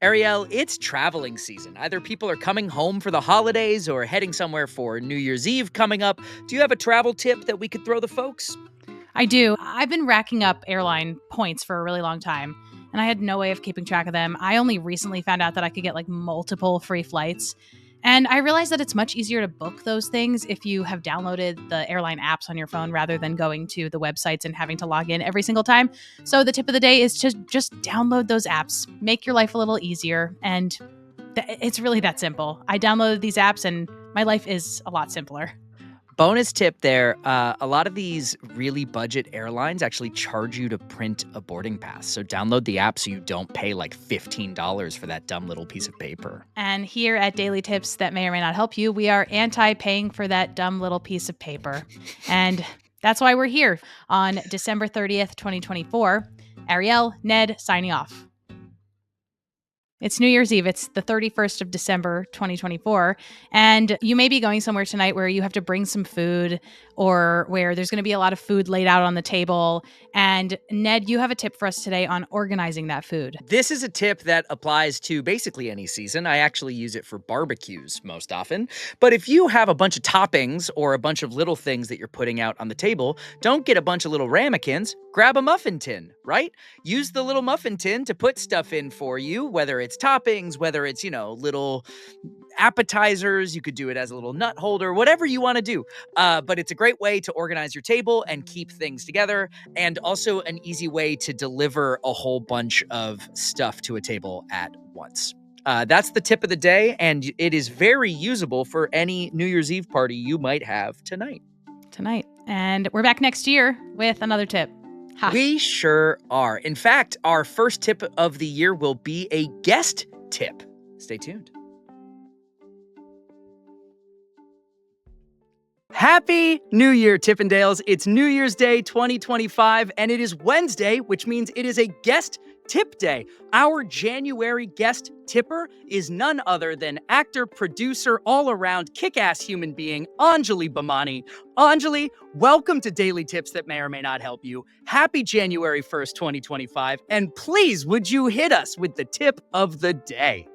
Arielle, it's traveling season. Either people are coming home for the holidays or heading somewhere for New Year's Eve coming up. Do you have a travel tip that we could throw the folks? I do. I've been racking up airline points for a really long time, and I had no way of keeping track of them. I only recently found out that I could get like multiple free flights. And I realized that it's much easier to book those things if you have downloaded the airline apps on your phone rather than going to the websites and having to log in every single time. So the tip of the day is to just download those apps, make your life a little easier. And it's really that simple. I downloaded these apps and my life is a lot simpler. Bonus tip there, a lot of these really budget airlines actually charge you to print a boarding pass. So download the app so you don't pay like $15 for that dumb little piece of paper. And here at Daily Tips that may or may not help you, we are anti-paying for that dumb little piece of paper. And that's why we're here on December 30th, 2024. Arielle, Ned, signing off. It's New Year's Eve. It's the 31st of December, 2024. And you may be going somewhere tonight where you have to bring some food or where there's going to be a lot of food laid out on the table. And Ned, you have a tip for us today on organizing that food. This is a tip that applies to basically any season. I actually use it for barbecues most often. But if you have a bunch of toppings or a bunch of little things that you're putting out on the table, don't get a bunch of little ramekins. Grab a muffin tin, right? Use the little muffin tin to put stuff in for you, whether it's toppings, whether it's, little appetizers. You could do it as a little nut holder, whatever you want to do. But it's a great way to organize your table and keep things together, and also an easy way to deliver a whole bunch of stuff to a table at once. That's the tip of the day, and it is very usable for any New Year's Eve party you might have tonight. And we're back next year with another tip. Ha. We sure are. In fact, our first tip of the year will be a guest tip. Stay tuned. Happy New Year, Tippendales. It's New Year's Day 2025, and it is Wednesday, which means it is a guest tip day. Our January guest tipper is none other than actor, producer, all-around kick-ass human being, Anjali Bhimani. Anjali, welcome to Daily Tips that may or may not help you. Happy January 1st, 2025, and please, would you hit us with the tip of the day?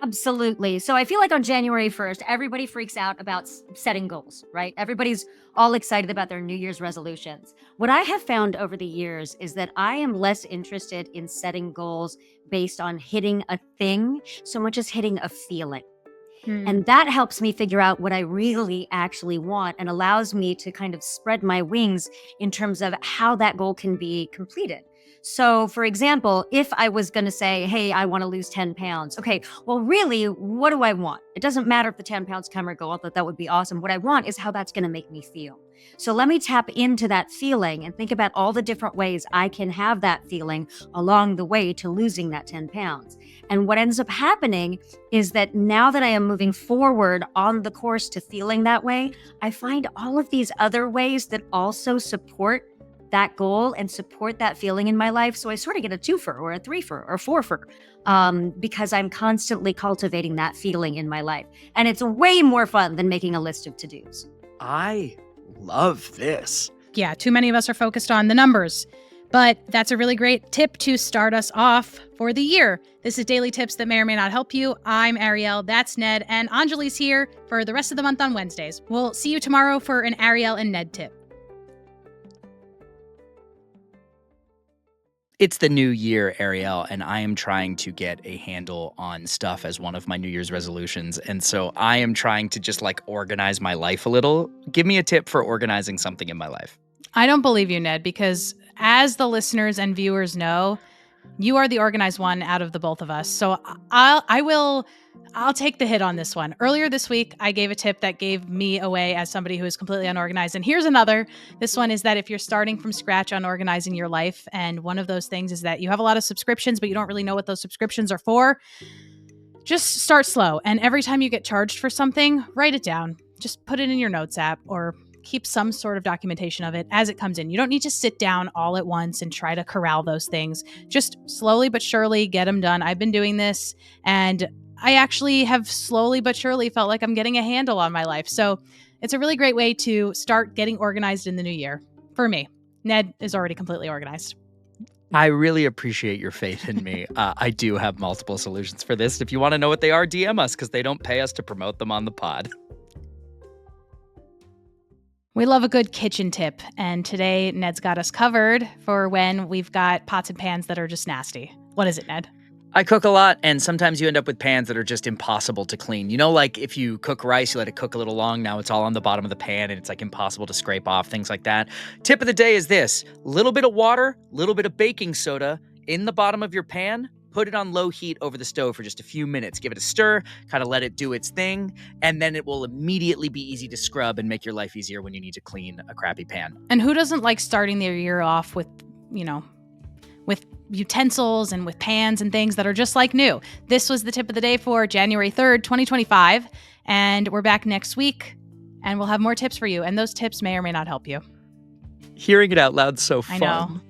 Absolutely. So I feel like on January 1st, everybody freaks out about setting goals, right? Everybody's all excited about their New Year's resolutions. What I have found over the years is that I am less interested in setting goals based on hitting a thing so much as hitting a feeling. And that helps me figure out what I really actually want and allows me to kind of spread my wings in terms of how that goal can be completed. So, for example, if I was going to say, hey, I want to lose 10 pounds. Okay, well, really, what do I want? It doesn't matter if the 10 pounds come or go, although that would be awesome. What I want is how that's going to make me feel. So let me tap into that feeling and think about all the different ways I can have that feeling along the way to losing that 10 pounds. And what ends up happening is that now that I am moving forward on the course to feeling that way, I find all of these other ways that also support that goal and support that feeling in my life. So I sort of get a twofer or a threefer or fourfer because I'm constantly cultivating that feeling in my life. And it's way more fun than making a list of to-dos. I love this. Yeah, too many of us are focused on the numbers. But that's a really great tip to start us off for the year. This is Daily Tips that may or may not help you. I'm Arielle, that's Ned, and Anjali's here for the rest of the month on Wednesdays. We'll see you tomorrow for an Arielle and Ned tip. It's the new year, Arielle, and I am trying to get a handle on stuff as one of my New Year's resolutions. And so I am trying to just organize my life a little. Give me a tip for organizing something in my life. I don't believe you, Ned, because as the listeners and viewers know, you are the organized one out of the both of us. So I'll take the hit on this one. Earlier this week, I gave a tip that gave me away as somebody who is completely unorganized. And here's another. This one is that if you're starting from scratch on organizing your life, and one of those things is that you have a lot of subscriptions, but you don't really know what those subscriptions are for, just start slow. And every time you get charged for something, write it down. Just put it in your notes app or keep some sort of documentation of it as it comes in. You don't need to sit down all at once and try to corral those things. Just slowly but surely get them done. I've been doing this, and I actually have slowly but surely felt like I'm getting a handle on my life. So it's a really great way to start getting organized in the new year. For me, Ned is already completely organized. I really appreciate your faith in me. I do have multiple solutions for this. If you want to know what they are, DM us because they don't pay us to promote them on the pod. We love a good kitchen tip, and today Ned's got us covered for when we've got pots and pans that are just nasty. What is it, Ned? I cook a lot, and sometimes you end up with pans that are just impossible to clean. You know, like if you cook rice, you let it cook a little long, now it's all on the bottom of the pan, and it's like impossible to scrape off, things like that. Tip of the day is this: little bit of water, little bit of baking soda in the bottom of your pan. Put it on low heat over the stove for just a few minutes. Give it a stir, kind of let it do its thing, and then it will immediately be easy to scrub and make your life easier when you need to clean a crappy pan. And who doesn't like starting their year off with, with utensils and with pans and things that are just like new? This was the tip of the day for January 3rd, 2025, and we're back next week, and we'll have more tips for you, and those tips may or may not help you. Hearing it out loud's so fun. I know.